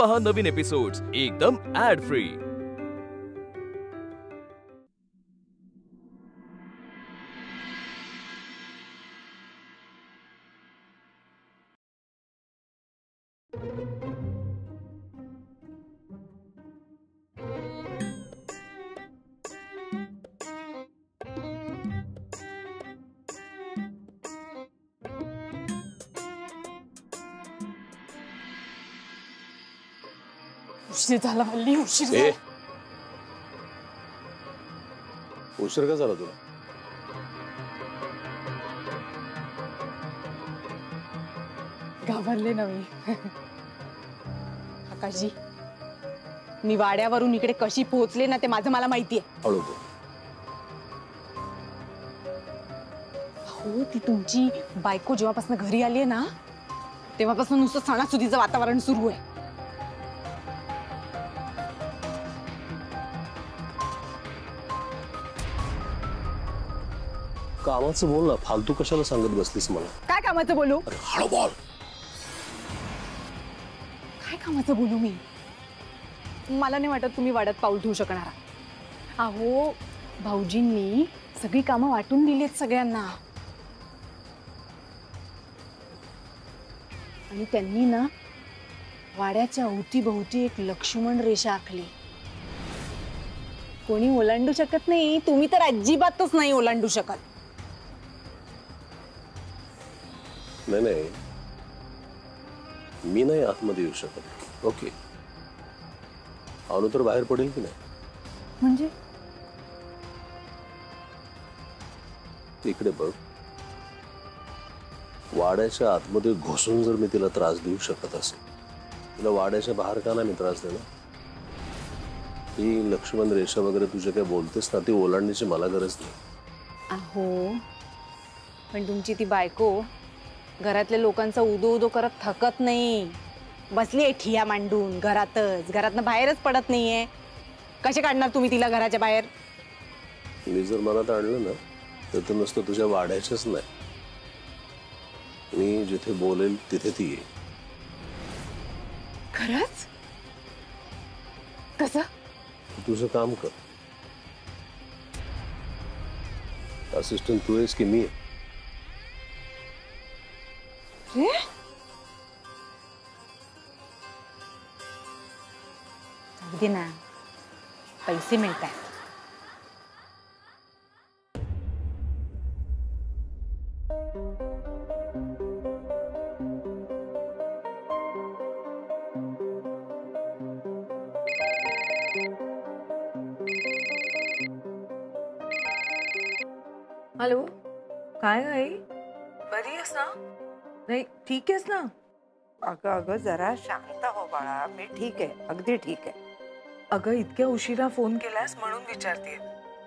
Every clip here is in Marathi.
पहा नवीन एपिसोड्स एकदम ऍड फ्री। उशीर झाला वल्ली, उशीर झाला। उशीर का झाला तुला? घाबरले ना मी। आकाशजी, मी वाड्यावरून इकडे कशी पोहोचले ना ते माझं मला माहितीये। हळू बोल। हो, ती तुमची बायको जेव्हापासून घरी आली आहे ना तेव्हापासून नुसतं सणासुदीचं वातावरण सुरू आहे। कामाचं बोल ना, फालतू कशाला सांगत बसलीस मला? काय कामाचं बोलू? अरे हळू बोल। काय कामाचं बोलू मी? मला नाही वाटत तुम्ही वाड्यात पाऊल ठेवू शकणार। अहो, भाऊजींनी सगळी कामं वाटून दिलीत सगळ्यांना आणि त्यांनी ना वाड्याच्या अवतीभोवती एक लक्ष्मण रेषा आखली। कोणी ओलांडू शकत नाही, तुम्ही तर अजिबातच नाही ओलांडू शकत। नाही, मी नाही आतमध्ये येऊ शकत। ओके, अनु तर बाहेर पडेल की नाही? म्हणजे इकडे बघ, वाड्याच्या आतमध्ये घुसून जर मी तिला त्रास देऊ शकत असेल, तिला वाड्याच्या बाहेर का नाही मी त्रास देणार? ही लक्ष्मण रेषा वगैरे तुझे काय बोलतेस ना, ती ओलांडण्याची मला गरज नाही। अहो, पण तुमची ती बायको घरातल्या लोकांचा उदो उदो करत थकत नाही, बसली आहे ठिया मांडून घरातच, घरातनं बाहेरच पडत नाहीये। कसे काढणार तुम्ही तिला घराच्या बाहेर? मी जर मनात आणलं ना तर नुसतं तुझ्या वाड्याच्याच नाही, मी जिथे बोलेल तिथे ती येईल। खरंच? कसं? तुझं काम कर, असिस्टंट तू आहेस की मी आहे? अगदी ना, पैसे मिळतात। हॅलो, काय आई, बरी आहेस ना? नाही, ठीक आहेस ना? अगं अगं जरा शांत हो बाळा, मी ठीक आहे, अगदी ठीक आहे। अगं, इतक्या उशिरा फोन केलास म्हणून विचारते,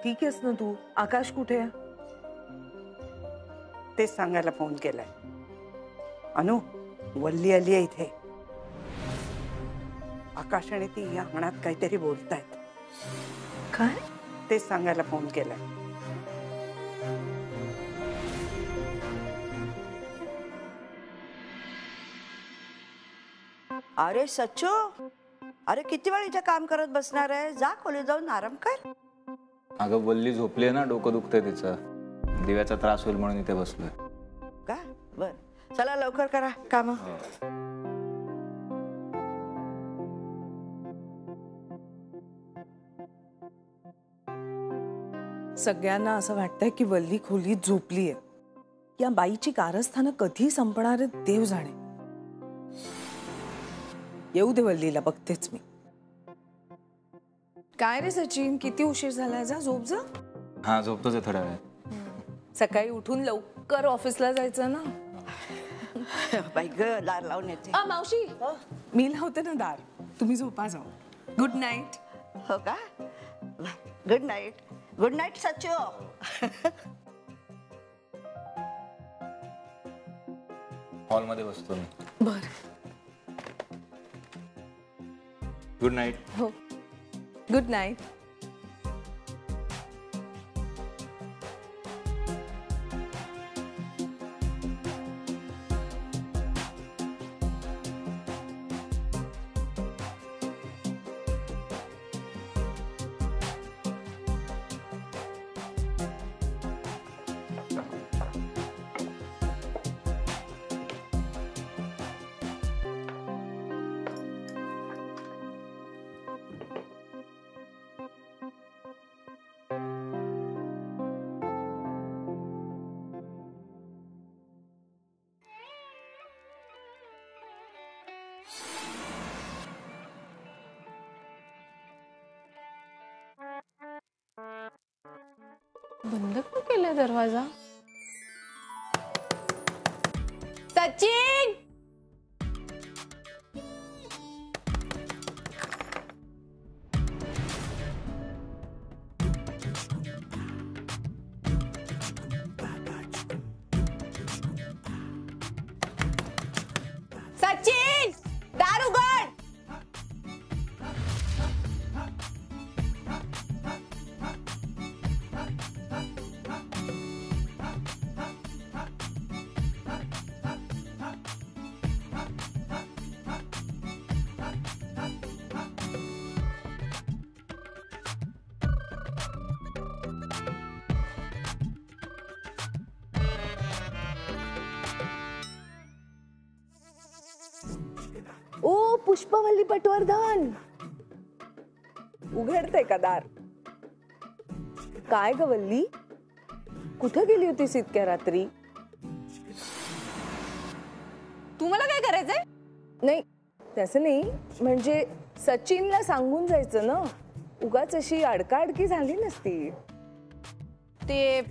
ठीक आहेस ना तू? आकाश कुठे आहे? तेच सांगायला फोन केलाय। अनु, वल्ली आली आहे इथे। आकाश आणि ती या अंगणात काहीतरी बोलतायत। काय? तेच सांगायला फोन केलाय। अरे सच्चू, अरे किती वेळ इथे काम करत बसणार आहे? जा खोलीत जाऊन आराम कर। अगं, वल्ली झोपली आहे ना, डोकं दुखतंय तिचं, दिव्याचा त्रास होईल म्हणून इथे बसलोय। का? बर, चला लवकर करा काम। सगळ्यांना असं वाटतंय की वल्ली खोलीत झोपली आहे। या बाईची कारस्थानं कधी संपणार आहेत देव जाणे। येऊ दे वल्लीला, बघतेच मी। काय रे सचिन, किती उशीर झालाय? जा झोप जा। हा, झोपतोच आहे थोड्या वेळात। सकाळी उठून लवकर ऑफिसला जायचं ना। बाई ग, दार लावून येते। मावशी, मी लावते ना दार, तुम्ही झोपा जाऊ। Good night. हो का? Good night. Good night Sachchu. हॉलमध्ये बसतो मी। बर। Good night. हो, गुड नाईट। बंद का केलाय दरवाजा? सचिन, सचिन, दार उघड. ओ पुष्पवल्ली पटवर्धन, उघडते का दार? काय ग वल्ली, कुठं गेली होतीस इतक्या रात्री? तुम्हाला काय करायचंय? नाही तसं नाही, म्हणजे सचिनला सांगून जायचं ना, उगाच अशी अडकाअडकी झाली नसती. ते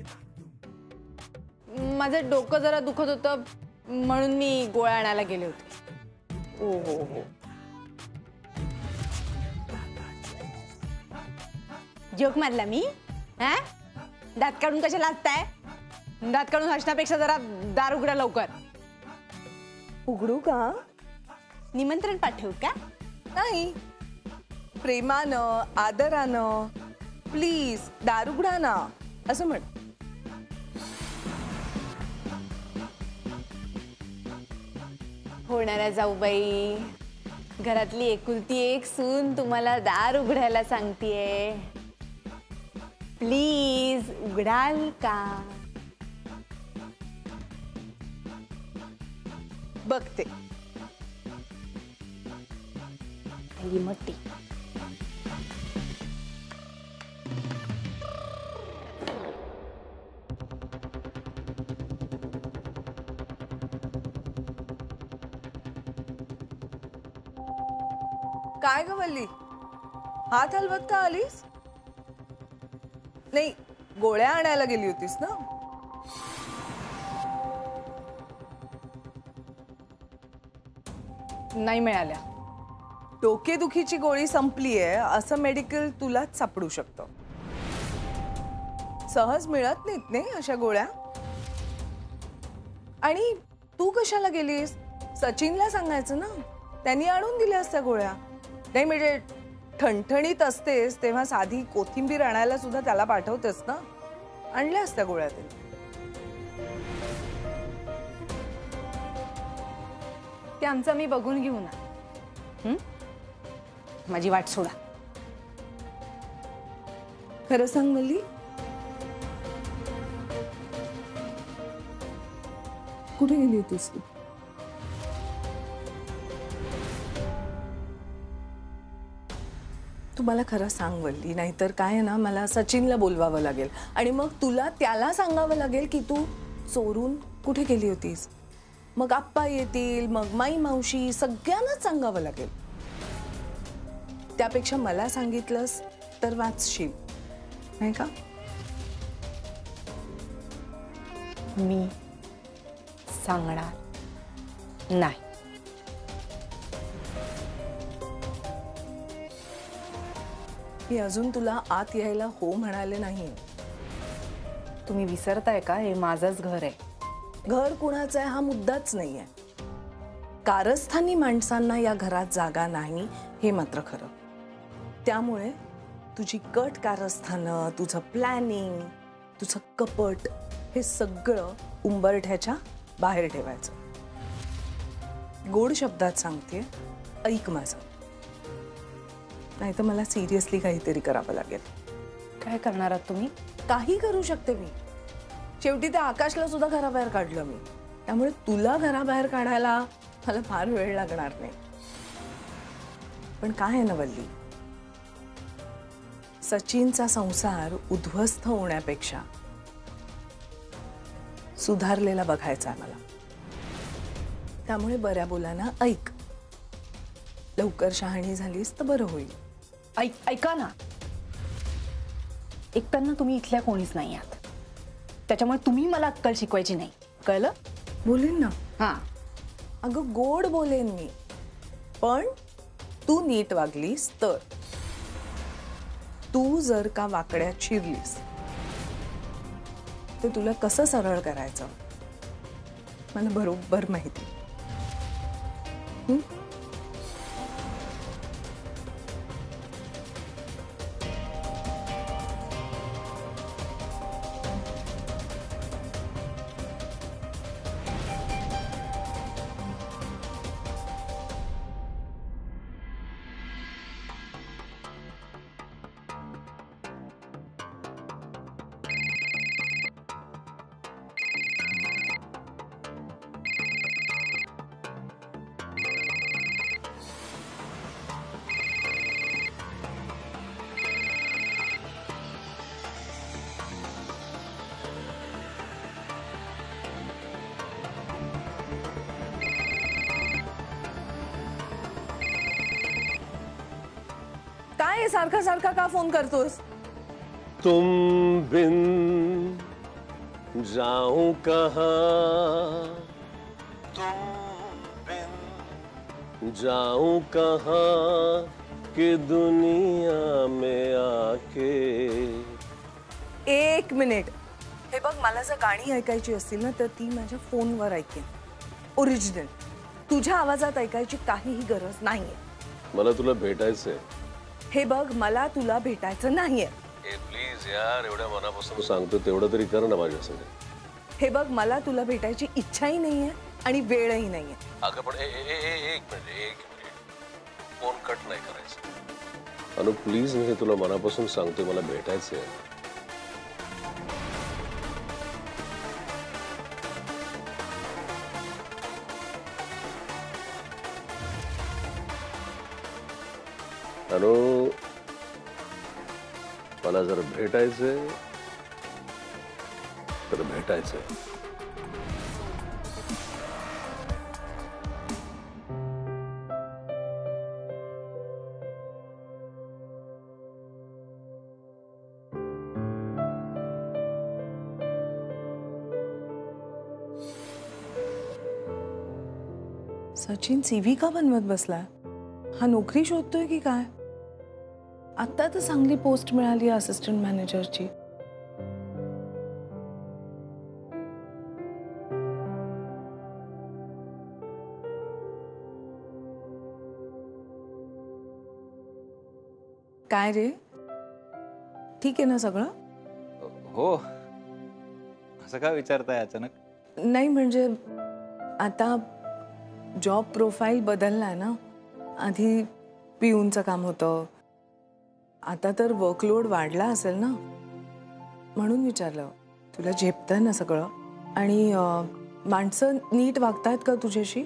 माझं डोकं जरा दुखत होतं म्हणून मी गोळ्या आणायला गेले होते. ओ हो हो. जोक मारला मी? हा, दात काढून कशाला हसताय? दात काढून हसण्यापेक्षा जरा दार उघडा लवकर. उघडू का? निमंत्रण पाठवू का? नाही, प्रेमानं आदरानं प्लीज दार उघडा ना असं म्हण. होणाऱ्या जाऊबाई, घरातली एकुलती एक सून तुम्हाला दार उघडायला सांगतेय. प्लीज उघडाल का? बघते. ही मोठी काय ग वल्ली, हात हलवत का आलीस? नाही, गोळ्या आणायला गेली होतीस ना? नाही मिळाल्या. डोकेदुखीची गोळी संपलीये असं मेडिकल तुलाच सापडू शकतं. सहज मिळत नाहीत नाही अशा गोळ्या. आणि तू कशाला गेलीस? सचिनला सांगायचं ना, त्यांनी आणून दिल्या असत्या गोळ्या. नाही म्हणजे ठणठणीत असतेस तेव्हा साधी कोथिंबीर आणायला सुद्धा त्याला पाठवतेस ना, आणल्या असत्या गोळ्या त्यांनी. ते आमचं मी बघून घेऊ ना. माझी वाट सोडा. खरं सांग मल्ली, कुठे गेली होतीस तू? तू मला खरं सांग वल्ली, नाहीतर काय ना मला सचिनला बोलवावं लागेल आणि मग तुला त्याला सांगावं लागेल की तू चोरून कुठे गेली होतीस. मग आप्पा येतील, मग माई मावशी, सगळ्यांनाच सांगावं लागेल. त्यापेक्षा मला सांगितलंस तर वाचशील नाही का? मी सांगणार नाही. मी अजून तुला आत यायला हो म्हणाले नाही. तुम्ही विसरताय का? हे माझंच घर आहे. घर कुणाचं आहे हा मुद्दाच नाहीये. कारस्थानी माणसांना या घरात जागा नाही हे मात्र खरं. त्यामुळे तुझी कट कारस्थानं, तुझं प्लॅनिंग, तुझं कपट हे सगळं उंबरठ्याच्या बाहेर ठेवायचं. गोड शब्दात सांगते, ऐक माझं, नाही तर मला सिरियसली काहीतरी करावं लागेल. काय करणार आहात तुम्ही? काही करू शकते मी. शेवटी त्या आकाशला सुद्धा घराबाहेर काढलं मी, त्यामुळे तुला घराबाहेर काढायला मला फार वेळ लागणार नाही. पण काय आहे ना वल्ली, सचिनचा संसार उद्ध्वस्त होण्यापेक्षा सुधारलेला बघायचा आहे मला. त्यामुळे बऱ्या बोलाना ऐक. लवकर शहाणी झालीस तर बरं होईल. ऐका ना, एकट्यांना तुम्ही इथल्या कोणीच नाही आहात. त्याच्यामुळे तुम्ही मला अक्कल शिकवायची नाही, कळलं? बोलेन ना. हां. अगं गोड बोलेन मी, पण तू नीट वागलीस तर. तू जर का वाकड्यात शिरलीस तर तुला कसं सरळ करायचं मला बरोबर माहिती. हं? काय सारखा सारखा का फोन करतोस? तुम बिन जाऊं कहाँ, तुम बिन जाऊं कहाँ कि दुनिया में आके. एक मिनिट. हे बघ, मला जर गाणी ऐकायची असतील ना तर ती माझ्या फोनवर ऐकेन, ओरिजिनल. तुझ्या आवाजात ऐकायची काहीही गरज नाहीये. मला तुला भेटायचंय. हे बघ, मला तुला भेटायचं नाहीये. प्लीज यार, एवढ्या मनापासून सांगतो तेवढं तरी कर ना माझ्यासाठी. हे बघ, मला तुला भेटायची इच्छाही नाहीये आणि वेळही नाहीये. अगं पण एक मिनिट, फोन कट नाही करायचं. अनु प्लीज, मी हे तुला मनापासून सांगतोय, मला भेटायचंय. अनु, मला जर भेटायचंय तर भेटायचंय. सचिन सीव्ही का बनवत बसलाय? हा नोकरी शोधतोय की काय? आता तर चांगली पोस्ट मिळाली असिस्टंट मॅनेजरची. काय रे, ठीक आहे ना सगळं? हो. असं का विचारताय अचानक? नाही म्हणजे आता जॉब प्रोफाईल बदललाय ना. आधी पिऊनचं काम होतं, आता तर वर्कलोड वाढला असेल ना, म्हणून विचारलं. तुला झेपतंय ना सगळं? आणि माणसं नीट वागतायत का तुझ्याशी?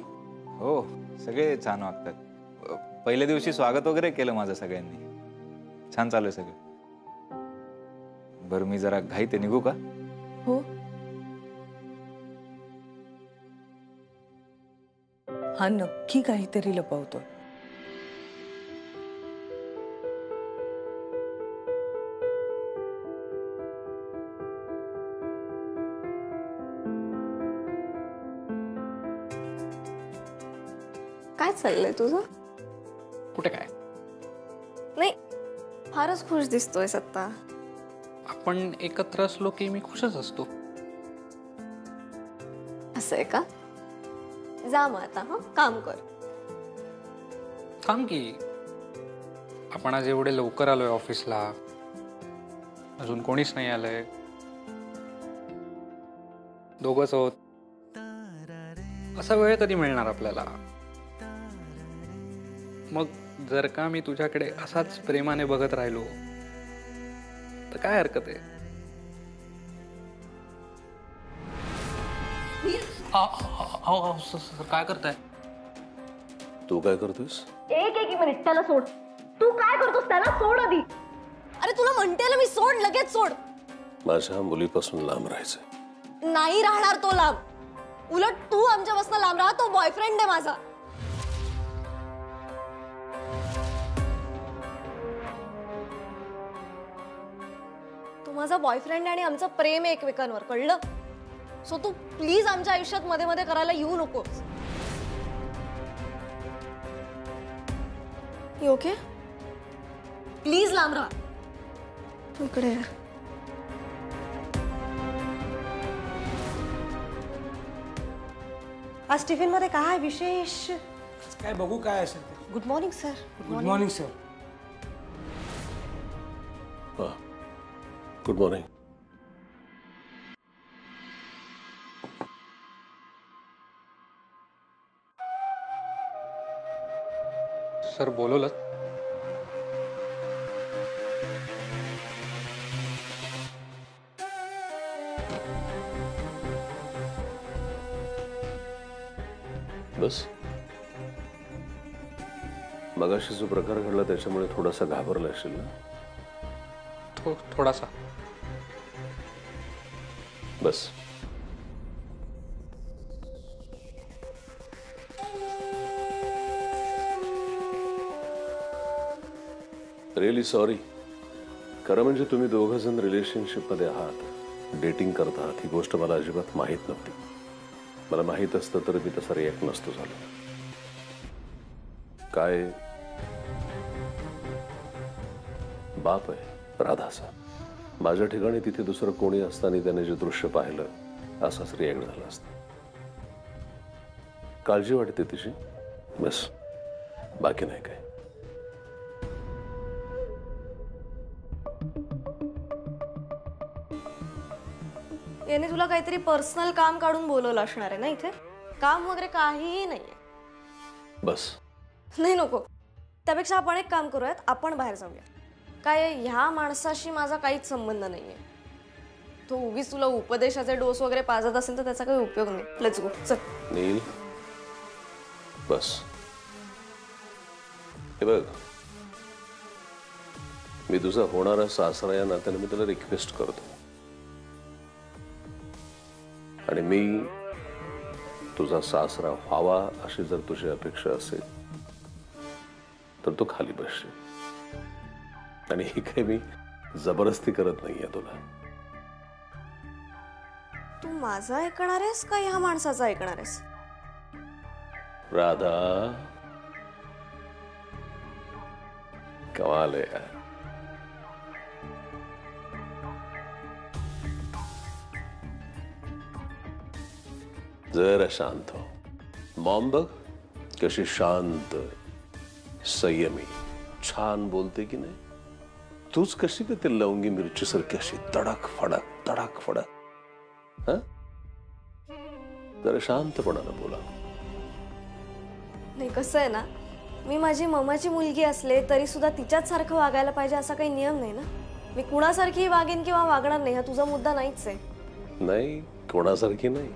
हो, सगळे छान वागतात. पहिल्या दिवशी स्वागत वगैरे केलं माझं सगळ्यांनी. छान चालू आहे सगळं. बरं, मी जरा घाईत आहे, निघू का? हो. हा नक्की काहीतरी लपवतो. काय चाललंय तुझं? कुठे काय? नाही, फारच खुश दिसतोय आता. आपण एकत्र असलो की मी खुशच असतो. असं आहे का? जा मग आता. काम कर. काम की? आपण आज एवढे लवकर आलोय ऑफिसला, अजून कोणीच नाही आलंय, दोघंच आहोत. असा वेळ कधी मिळणार आपल्याला? मग जर का मी तुझ्याकडे असाच प्रेमाने बघत राहिलो तर काय हरकत आहे? सर काय करताय? तू काय करतोस? एक मिनिट, त्याला सोड. तू काय करतोस? त्याला सोड आधी. अरे तुला म्हणते ना मी, सोड, लगेच सोड. माझ्या मुलीपासून लांब राहायचं. नाही राहणार तो लांब. उलट तू आमच्यापासून लांब राहा. तो बॉयफ्रेंड आहे माझा. तो माझा बॉयफ्रेंड आणि आमचं प्रेम आहे एकमेकांवर, कळलं? सो तू प्लीज आमच्या आयुष्यात मध्ये मध्ये करायला येऊ नकोस. ओके, प्लीज लांब राहा. इकडे आज टिफिन मध्ये काय विशेष? काय बघू काय असेल ते. Good morning sir. Good morning sir. Good morning. Sir बोलवलं? बस मगाशी जो प्रकार घडला त्याच्यामुळे थोडासा घाबरला असेल ना? थोडासा. बस. Really sorry. खरं म्हणजे तुम्ही दोघं जण रिलेशनशिप मध्ये आहात, डेटिंग करत आहात, ही गोष्ट मला अजिबात माहीत नव्हती. मला माहीत असतं तर मी तसा रिॲक्ट नसतो झालो. काय बाप आहे राधाचा. माझ्या ठिकाणी तिथे दुसरं कोणी असताना त्याने जे दृश्य पाहिलं असाच रिॲक्ट झाला असता. काळजी वाटते तिची, बस, बाकी नाही काय. याने तुला काहीतरी पर्सनल काम काढून बोलवलं असणार आहे ना इथे? काम वगैरे काहीही नाहीये. बस. नाही नको, त्यापेक्षा आपण एक काम करूयात, आपण बाहेर जाऊया. काय ह्या माणसाशी माझा काहीच संबंध नाहीये. तो उगीच तुला उपदेशाचे डोस वगैरे पाजत असेल तर त्याचा काही उपयोग नाही. लेट्स गो, चल. नील बस. हे बघ, मी तुझा होणारा सासरा या नात्याने मी तुला रिक्वेस्ट करतो, आणि मी तुझा सासरा व्हावा अशी जर तुझी अपेक्षा असेल तर तू खाली बसशील. आणि ही काही मी जबरदस्ती करत नाहीये तुला. तू माझा ऐकणार आहेस का ह्या माणसाचा ऐकणार आहेस? राधा, कमाल आहे यार. जरा शांत हो. मॉम बघ कशी शांत, संयमी, छान बोलते की नाही. तूच कशी का ते लवंगी मिरची सारखी अशी तडक फडक तडक फडक. हा, जरा शांतपणानं बोला. नाही, कसं आहे ना, मी माझी मम्माची मुलगी असले तरी सुद्धा तिच्याच सारखं वागायला पाहिजे असा काही नियम नाही ना. मी कुणासारखी वागेन किंवा वागणार नाही हा तुझा मुद्दा नाहीच आहे. नाही, कोणासारखी नाही.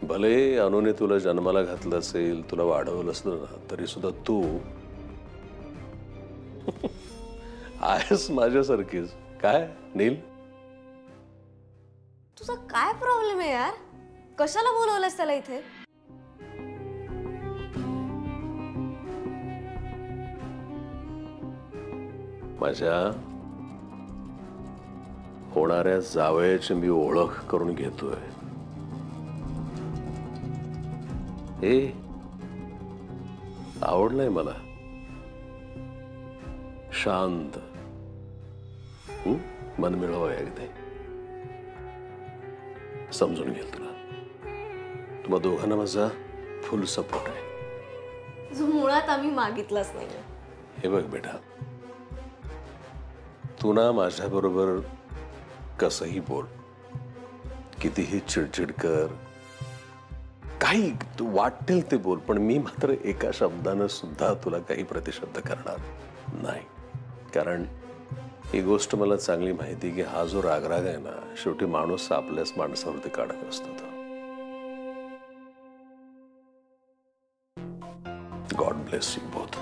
भले अनुने तुला जन्माला घातलं असेल, तुला वाढवलं असलं ना, तरी सुद्धा तू आहेस माझ्यासारखीच. काय नील, तुझा काय प्रॉब्लेम आहे यार? कशाला बोलवलंस त्याला इथे? माझ्या होणाऱ्या जावयाची मी ओळख करून घेतोय. हे आवडलंय मला. शांत, मनमिळावं आहे अगदी. समजून घेईल तुला. तुम्हा दोघांना माझा फुल सपोर्ट आहे. जो मुळात आम्ही मागितलाच नाही. हे बघ बेटा, तू ना माझ्या बरोबर कसंही बोल, कितीही चिडचिड कर, काही तू वाटेल ते बोल, पण मी मात्र एका शब्दानं सुद्धा तुला काही प्रतिशब्द करणार नाही. कारण ही गोष्ट मला चांगली माहिती की हा जो रागराग आहे ना, शेवटी माणूस आपल्याच माणसावरती काढत असतो. God bless you both.